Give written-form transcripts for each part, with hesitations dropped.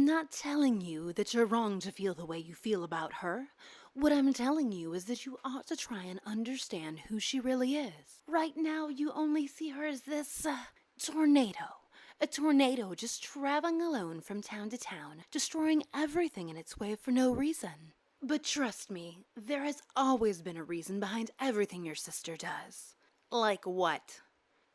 I'm not telling you that you're wrong to feel the way you feel about her. What I'm telling you is that you ought to try and understand who she really is. Right now, you only see her as this, tornado. A tornado just traveling alone from town to town, destroying everything in its way for no reason. But trust me, there has always been a reason behind everything your sister does. Like what?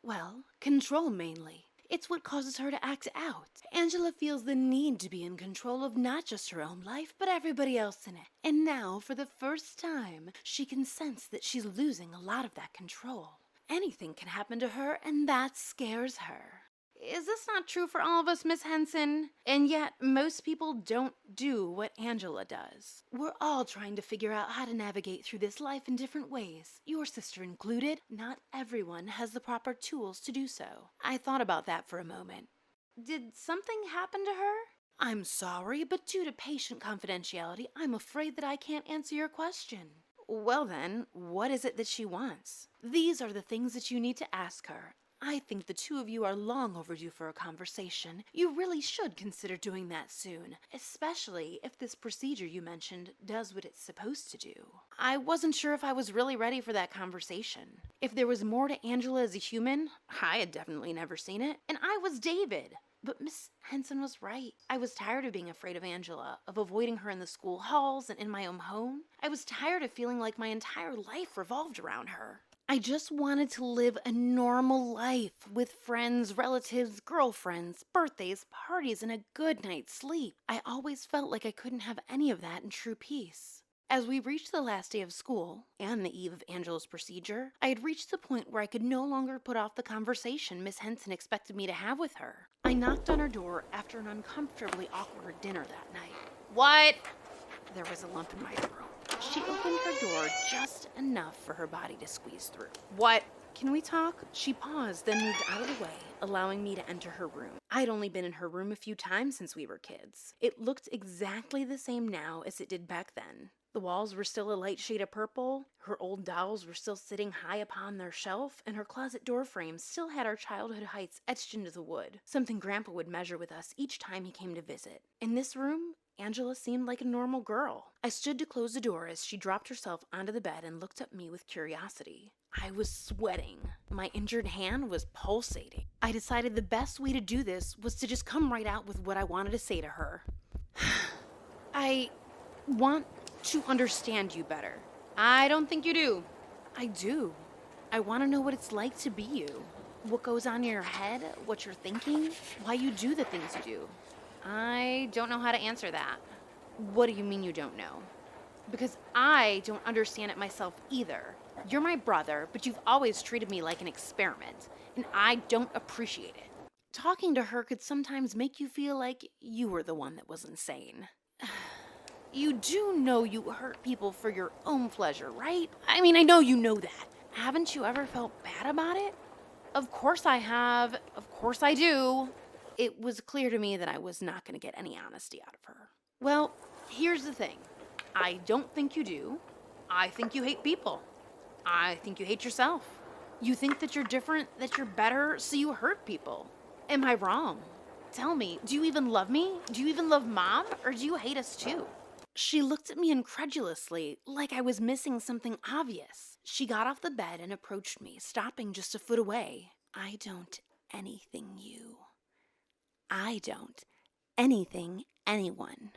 Well, control mainly. It's what causes her to act out. Angela feels the need to be in control of not just her own life, but everybody else in it. And now, for the first time, she can sense that she's losing a lot of that control. Anything can happen to her, and that scares her. Is this not true for all of us, Miss Henson? And yet, most people don't do what Angela does. We're all trying to figure out how to navigate through this life in different ways. Your sister included. Not everyone has the proper tools to do so. I thought about that for a moment. Did something happen to her? I'm sorry, but due to patient confidentiality, I'm afraid that I can't answer your question. Well then, what is it that she wants? These are the things that you need to ask her. I think the two of you are long overdue for a conversation. You really should consider doing that soon, especially if this procedure you mentioned does what it's supposed to do. I wasn't sure if I was really ready for that conversation. If there was more to Angela as a human, I had definitely never seen it, and I was David. But Miss Henson was right. I was tired of being afraid of Angela, of avoiding her in the school halls and in my own home. I was tired of feeling like my entire life revolved around her. I just wanted to live a normal life with friends, relatives, girlfriends, birthdays, parties, and a good night's sleep. I always felt like I couldn't have any of that in true peace. As we reached the last day of school, and the eve of Angela's procedure, I had reached the point where I could no longer put off the conversation Miss Henson expected me to have with her. I knocked on her door after an uncomfortably awkward dinner that night. What? There was a lump in my throat. She opened her door just enough for her body to squeeze through. What? Can we talk? She paused, then moved out of the way, allowing me to enter her room. I'd only been in her room a few times since we were kids. It looked exactly the same now as it did back then. The walls were still a light shade of purple, her old dolls were still sitting high upon their shelf, and her closet door frames still had our childhood heights etched into the wood, something Grandpa would measure with us each time he came to visit. In this room, Angela seemed like a normal girl. I stood to close the door as she dropped herself onto the bed and looked at me with curiosity. I was sweating. My injured hand was pulsating. I decided the best way to do this was to just come right out with what I wanted to say to her. I want to understand you better. I don't think you do. I do. I want to know what it's like to be you. What goes on in your head, what you're thinking, why you do the things you do. I don't know how to answer that. What do you mean you don't know? Because I don't understand it myself either. You're my brother, but you've always treated me like an experiment, and I don't appreciate it. Talking to her could sometimes make you feel like you were the one that was insane. You do know you hurt people for your own pleasure, right? I mean, I know you know that. Haven't you ever felt bad about it? Of course I have. Of course I do. It was clear to me that I was not going to get any honesty out of her. Well, here's the thing. I don't think you do. I think you hate people. I think you hate yourself. You think that you're different, that you're better, so you hurt people. Am I wrong? Tell me, do you even love me? Do you even love Mom? Or do you hate us too? She looked at me incredulously, like I was missing something obvious. She got off the bed and approached me, stopping just a foot away. I don't anything you. I don't anything anyone.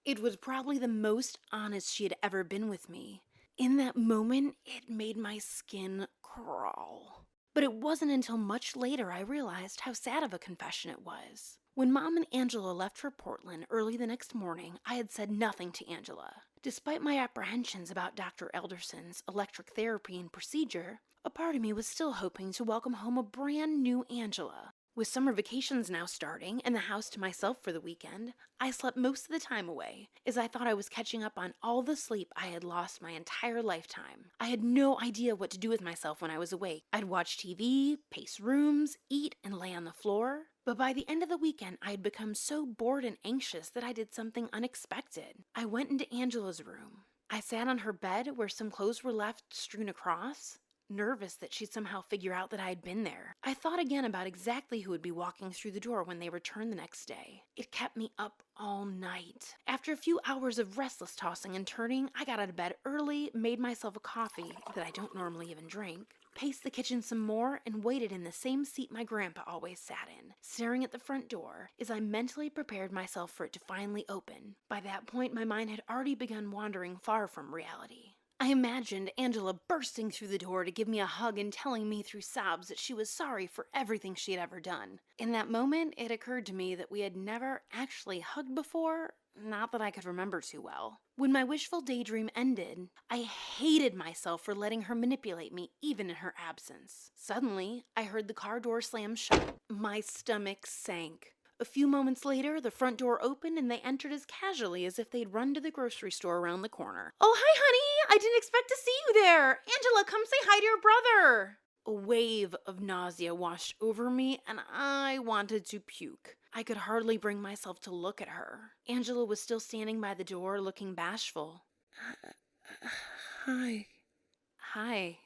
It was probably the most honest she had ever been with me. In that moment, it made my skin crawl. But it wasn't until much later I realized how sad of a confession it was. When Mom and Angela left for Portland early the next morning, I had said nothing to Angela. Despite my apprehensions about Dr. Elderson's electric therapy and procedure, a part of me was still hoping to welcome home a brand new Angela. With summer vacations now starting and the house to myself for the weekend, I slept most of the time away, as I thought I was catching up on all the sleep I had lost my entire lifetime. I had no idea what to do with myself when I was awake. I'd watch TV, pace rooms, eat, and lay on the floor. But by the end of the weekend, I had become so bored and anxious that I did something unexpected. I went into Angela's room. I sat on her bed where some clothes were left strewn across. nervous that she'd somehow figure out that I'd been there. I thought again about exactly who would be walking through the door when they returned the next day. It kept me up all night. After a few hours of restless tossing and turning, I got out of bed early, made myself a coffee that I don't normally even drink, paced the kitchen some more, and waited in the same seat my grandpa always sat in, staring at the front door as I mentally prepared myself for it to finally open. By that point, my mind had already begun wandering far from reality. I imagined Angela bursting through the door to give me a hug and telling me through sobs that she was sorry for everything she had ever done. In that moment, it occurred to me that we had never actually hugged before, not that I could remember too well. When my wishful daydream ended, I hated myself for letting her manipulate me even in her absence. Suddenly, I heard the car door slam shut. My stomach sank. A few moments later, the front door opened and they entered as casually as if they'd run to the grocery store around the corner. "Oh, hi, honey! I didn't expect to see you there! Angela, come say hi to your brother!" A wave of nausea washed over me and I wanted to puke. I could hardly bring myself to look at her. Angela was still standing by the door, looking bashful. Hi. Hi.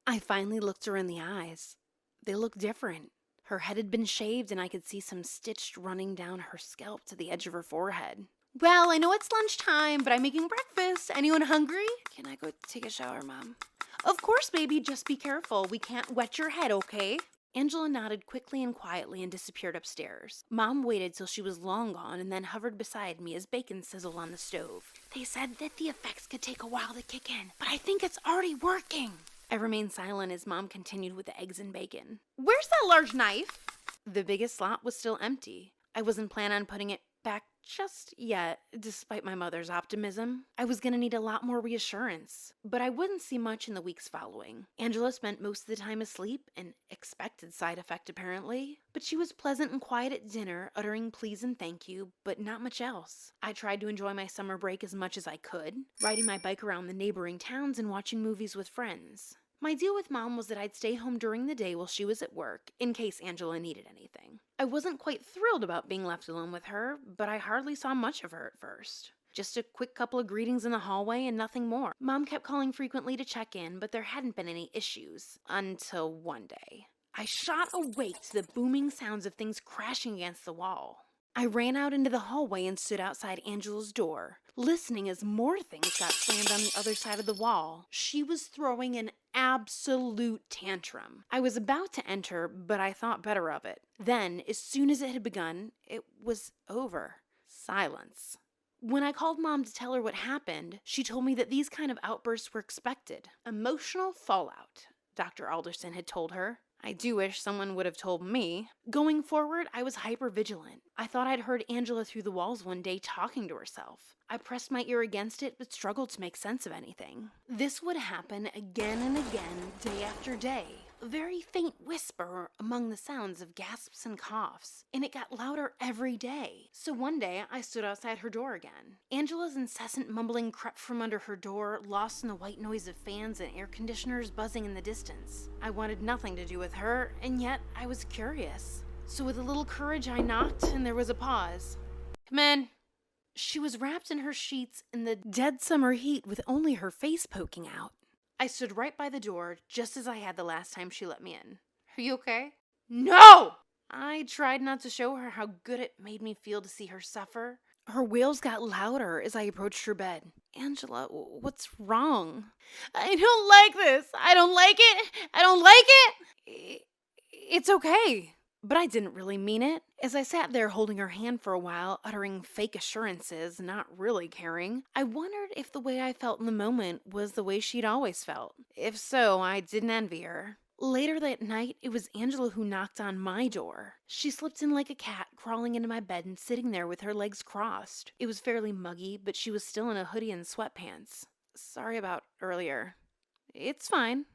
I finally looked her in the eyes. They looked different. Her head had been shaved and I could see some stitched running down her scalp to the edge of her forehead. "Well, I know it's lunchtime, but I'm making breakfast. Anyone hungry?" "Can I go take a shower, Mom?" "Of course, baby. Just be careful. We can't wet your head, okay?" Angela nodded quickly and quietly and disappeared upstairs. Mom waited till she was long gone and then hovered beside me as bacon sizzled on the stove. "They said that the effects could take a while to kick in, but I think it's already working." I remained silent as Mom continued with the eggs and bacon. "Where's that large knife?" The biggest slot was still empty. I wasn't planning on putting it back just yet, despite my mother's optimism. I was going to need a lot more reassurance, but I wouldn't see much in the weeks following. Angela spent most of the time asleep, an expected side effect apparently, but she was pleasant and quiet at dinner, uttering please and thank you, but not much else. I tried to enjoy my summer break as much as I could, riding my bike around the neighboring towns and watching movies with friends. My deal with Mom was that I'd stay home during the day while she was at work, in case Angela needed anything. I wasn't quite thrilled about being left alone with her, but I hardly saw much of her at first. Just a quick couple of greetings in the hallway and nothing more. Mom kept calling frequently to check in, but there hadn't been any issues. Until one day. I shot awake to the booming sounds of things crashing against the wall. I ran out into the hallway and stood outside Angela's door, listening as more things got slammed on the other side of the wall. She was throwing an absolute tantrum. I was about to enter, but I thought better of it. Then, as soon as it had begun, it was over. Silence. When I called Mom to tell her what happened, she told me that these kind of outbursts were expected. Emotional fallout, Dr. Alderson had told her. I do wish someone would have told me. Going forward, I was hyper-vigilant. I thought I'd heard Angela through the walls one day talking to herself. I pressed my ear against it, but struggled to make sense of anything. This would happen again and again, day after day. A very faint whisper among the sounds of gasps and coughs, and it got louder every day. So one day, I stood outside her door again. Angela's incessant mumbling crept from under her door, lost in the white noise of fans and air conditioners buzzing in the distance. I wanted nothing to do with her, and yet I was curious. So with a little courage, I knocked, and there was a pause. "Come in." She was wrapped in her sheets in the dead summer heat with only her face poking out. I stood right by the door, just as I had the last time she let me in. "Are you okay?" "No!" I tried not to show her how good it made me feel to see her suffer. Her wails got louder as I approached her bed. "Angela, what's wrong?" "I don't like this. I don't like it. I don't like it." It's okay." But I didn't really mean it. As I sat there holding her hand for a while, uttering fake assurances, not really caring, I wondered if the way I felt in the moment was the way she'd always felt. If so, I didn't envy her. Later that night, it was Angela who knocked on my door. She slipped in like a cat, crawling into my bed and sitting there with her legs crossed. It was fairly muggy, but she was still in a hoodie and sweatpants. "Sorry about earlier." "It's fine."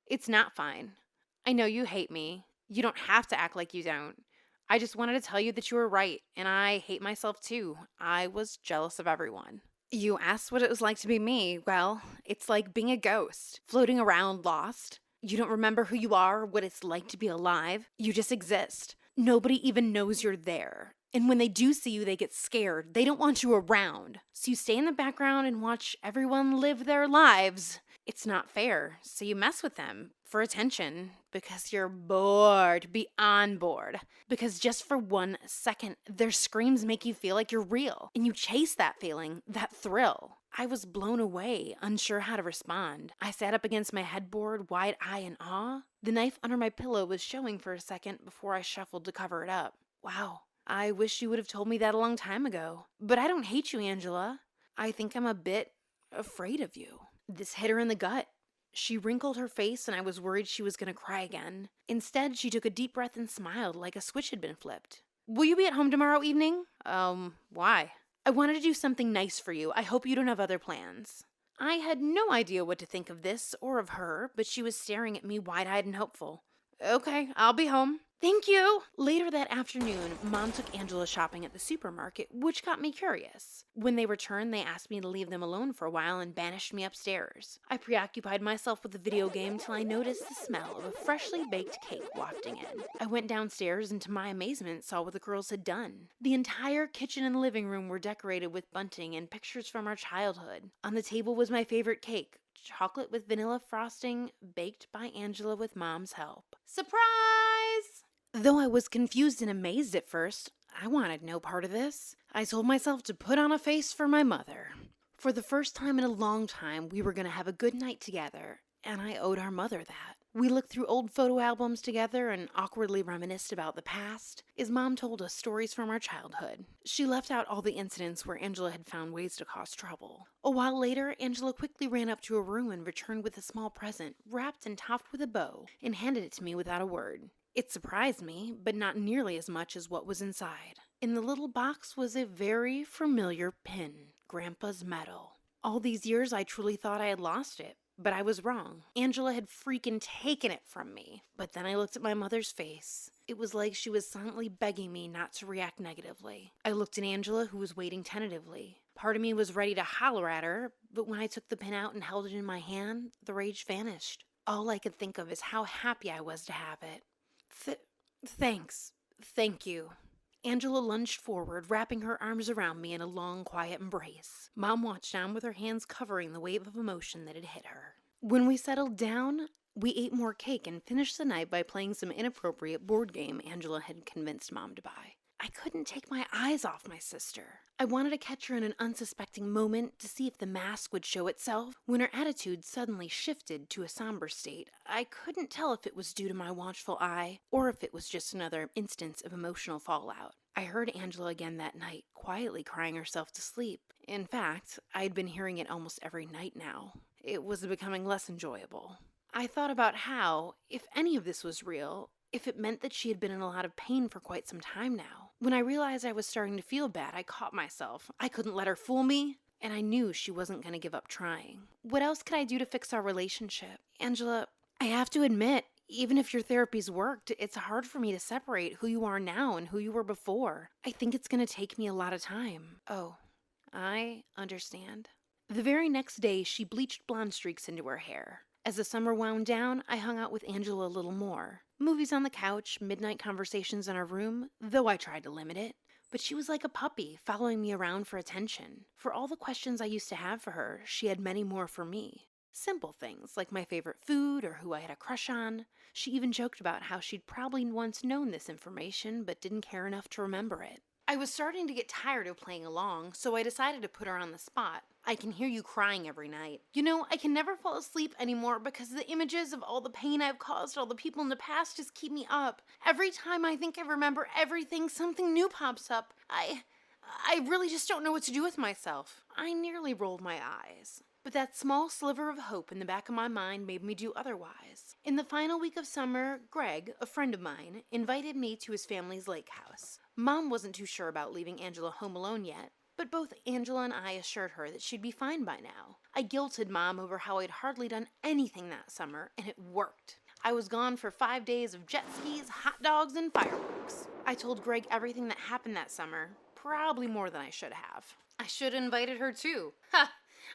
"It's not fine. I know you hate me. You don't have to act like you don't. I just wanted to tell you that you were right, and I hate myself too. I was jealous of everyone." "You asked what it was like to be me. Well, it's like being a ghost, floating around lost. You don't remember who you are, what it's like to be alive. You just exist. Nobody even knows you're there. And when they do see you, they get scared. They don't want you around. So you stay in the background and watch everyone live their lives. It's not fair. So you mess with them for attention because you're bored, beyond bored. Because just for 1 second, their screams make you feel like you're real. And you chase that feeling, that thrill. I was blown away, unsure how to respond. I sat up against my headboard, wide-eyed in awe. The knife under my pillow was showing for a second before I shuffled to cover it up. Wow. I wish you would have told me that a long time ago. But I don't hate you, Angela. I think I'm a bit afraid of you. This hit her in the gut. She wrinkled her face and I was worried she was going to cry again. Instead, she took a deep breath and smiled like a switch had been flipped. Will you be at home tomorrow evening? Why? I wanted to do something nice for you. I hope you don't have other plans. I had no idea what to think of this or of her, but she was staring at me wide-eyed and hopeful. Okay, I'll be home. Thank you. Later that afternoon, Mom took Angela shopping at the supermarket, which got me curious. When they returned, they asked me to leave them alone for a while and banished me upstairs. I preoccupied myself with the video game till I noticed the smell of a freshly baked cake wafting in. I went downstairs and to my amazement saw what the girls had done. The entire kitchen and living room were decorated with bunting and pictures from our childhood. On the table was my favorite cake, chocolate with vanilla frosting, baked by Angela with Mom's help. Surprise! Though I was confused and amazed at first, I wanted no part of this. I told myself to put on a face for my mother. For the first time in a long time, we were going to have a good night together, and I owed our mother that. We looked through old photo albums together and awkwardly reminisced about the past, as Mom told us stories from our childhood. She left out all the incidents where Angela had found ways to cause trouble. A while later, Angela quickly ran up to her room and returned with a small present, wrapped and topped with a bow, and handed it to me without a word. It surprised me, but not nearly as much as what was inside. In the little box was a very familiar pin, Grandpa's medal. All these years I truly thought I had lost it, but I was wrong. Angela had freaking taken it from me. But then I looked at my mother's face. It was like she was silently begging me not to react negatively. I looked at Angela, who was waiting tentatively. Part of me was ready to holler at her, but when I took the pin out and held it in my hand, the rage vanished. All I could think of is how happy I was to have it. Thanks. Thank you. Angela lunged forward, wrapping her arms around me in a long, quiet embrace. Mom watched on with her hands covering the wave of emotion that had hit her. When we settled down, we ate more cake and finished the night by playing some inappropriate board game Angela had convinced Mom to buy. I couldn't take my eyes off my sister. I wanted to catch her in an unsuspecting moment to see if the mask would show itself. When her attitude suddenly shifted to a somber state, I couldn't tell if it was due to my watchful eye or if it was just another instance of emotional fallout. I heard Angela again that night, quietly crying herself to sleep. In fact, I'd been hearing it almost every night now. It was becoming less enjoyable. I thought about how, if any of this was real, if it meant that she had been in a lot of pain for quite some time now. When I realized I was starting to feel bad, I caught myself. I couldn't let her fool me, and I knew she wasn't going to give up trying. What else could I do to fix our relationship? Angela, I have to admit, even if your therapy's worked, it's hard for me to separate who you are now and who you were before. I think it's going to take me a lot of time. Oh, I understand. The very next day, she bleached blonde streaks into her hair. As the summer wound down, I hung out with Angela a little more. Movies on the couch, midnight conversations in our room, though I tried to limit it. But she was like a puppy, following me around for attention. For all the questions I used to have for her, she had many more for me. Simple things, like my favorite food or who I had a crush on. She even joked about how she'd probably once known this information, but didn't care enough to remember it. I was starting to get tired of playing along, so I decided to put her on the spot. I can hear you crying every night. You know, I can never fall asleep anymore because the images of all the pain I've caused all the people in the past just keep me up. Every time I think I remember everything, something new pops up. I really just don't know what to do with myself. I nearly rolled my eyes. But that small sliver of hope in the back of my mind made me do otherwise. In the final week of summer, Greg, a friend of mine, invited me to his family's lake house. Mom wasn't too sure about leaving Angela home alone yet, but both Angela and I assured her that she'd be fine by now. I guilted Mom over how I'd hardly done anything that summer, and it worked. I was gone for 5 days of jet skis, hot dogs, and fireworks. I told Greg everything that happened that summer, probably more than I should have. I should have invited her too. Ha!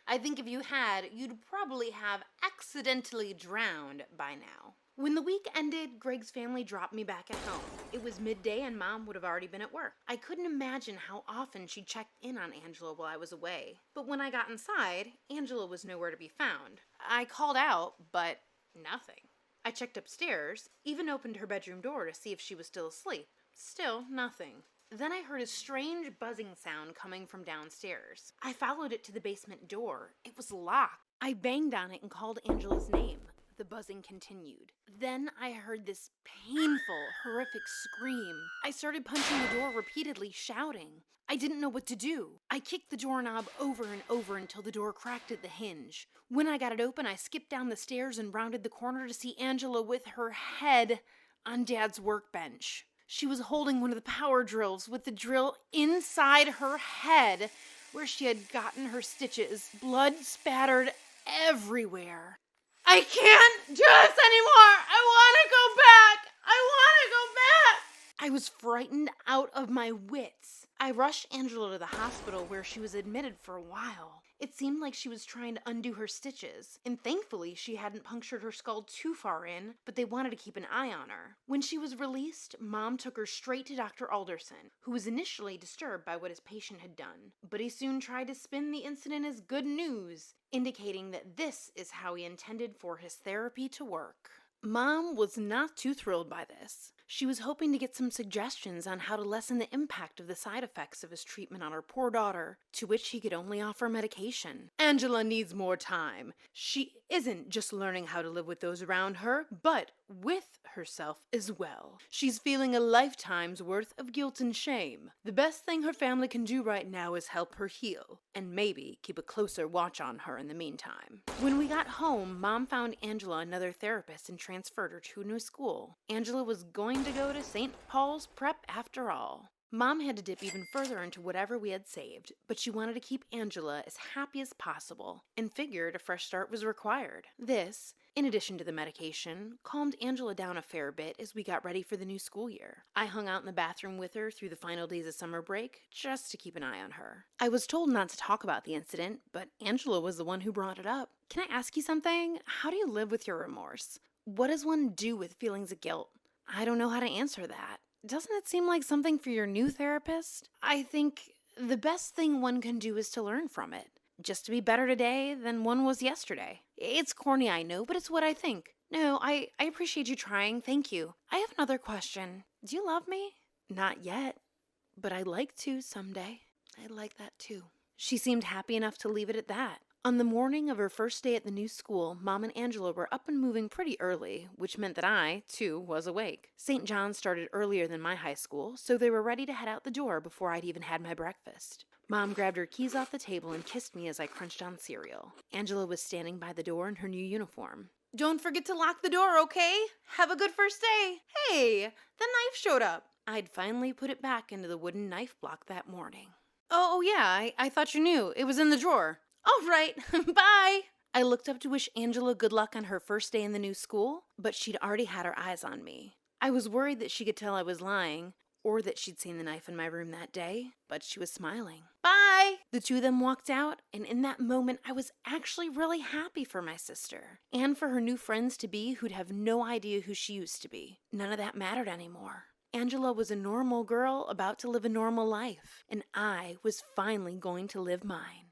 I think if you had, you'd probably have accidentally drowned by now. When the week ended, Greg's family dropped me back at home. It was midday and Mom would have already been at work. I couldn't imagine how often she checked in on Angela while I was away. But when I got inside, Angela was nowhere to be found. I called out, but nothing. I checked upstairs, even opened her bedroom door to see if she was still asleep. Still nothing. Then I heard a strange buzzing sound coming from downstairs. I followed it to the basement door. It was locked. I banged on it and called Angela's name. The buzzing continued. Then I heard this painful, horrific scream. I started punching the door repeatedly, shouting. I didn't know what to do. I kicked the doorknob over and over until the door cracked at the hinge. When I got it open, I skipped down the stairs and rounded the corner to see Angela with her head on Dad's workbench. She was holding one of the power drills with the drill inside her head where she had gotten her stitches. Blood spattered everywhere. I can't do this anymore! I want to go back! I want to go back! I was frightened out of my wits. I rushed Angela to the hospital where she was admitted for a while. It seemed like she was trying to undo her stitches, and thankfully she hadn't punctured her skull too far in, but they wanted to keep an eye on her. When she was released, Mom took her straight to Dr. Alderson, who was initially disturbed by what his patient had done, but he soon tried to spin the incident as good news, indicating that this is how he intended for his therapy to work. Mom was not too thrilled by this. She was hoping to get some suggestions on how to lessen the impact of the side effects of his treatment on her poor daughter, to which he could only offer medication. Angela needs more time. She isn't just learning how to live with those around her, but with herself as well. She's feeling a lifetime's worth of guilt and shame. The best thing her family can do right now is help her heal, and maybe keep a closer watch on her in the meantime. When we got home, Mom found Angela another therapist and transferred her to a new school. Angela was going to go to St. Paul's Prep after all. Mom had to dip even further into whatever we had saved, but she wanted to keep Angela as happy as possible and figured a fresh start was required. This, in addition to the medication, calmed Angela down a fair bit as we got ready for the new school year. I hung out in the bathroom with her through the final days of summer break just to keep an eye on her. I was told not to talk about the incident, but Angela was the one who brought it up. Can I ask you something? How do you live with your remorse? What does one do with feelings of guilt? I don't know how to answer that. Doesn't it seem like something for your new therapist? I think the best thing one can do is to learn from it. Just to be better today than one was yesterday. It's corny, I know, but it's what I think. No, I appreciate you trying. Thank you. I have another question. Do you love me? Not yet, but I'd like to someday. I'd like that too. She seemed happy enough to leave it at that. On the morning of her first day at the new school, Mom and Angela were up and moving pretty early, which meant that I, too, was awake. St. John's started earlier than my high school, so they were ready to head out the door before I'd even had my breakfast. Mom grabbed her keys off the table and kissed me as I crunched on cereal. Angela was standing by the door in her new uniform. Don't forget to lock the door, okay? Have a good first day. Hey, the knife showed up. I'd finally put it back into the wooden knife block that morning. Oh yeah, I thought you knew. It was in the drawer. All right, bye. I looked up to wish Angela good luck on her first day in the new school, but she'd already had her eyes on me. I was worried that she could tell I was lying, or that she'd seen the knife in my room that day, but she was smiling. Bye! The two of them walked out, and in that moment, I was actually really happy for my sister, and for her new friends-to-be who'd have no idea who she used to be. None of that mattered anymore. Angela was a normal girl about to live a normal life, and I was finally going to live mine.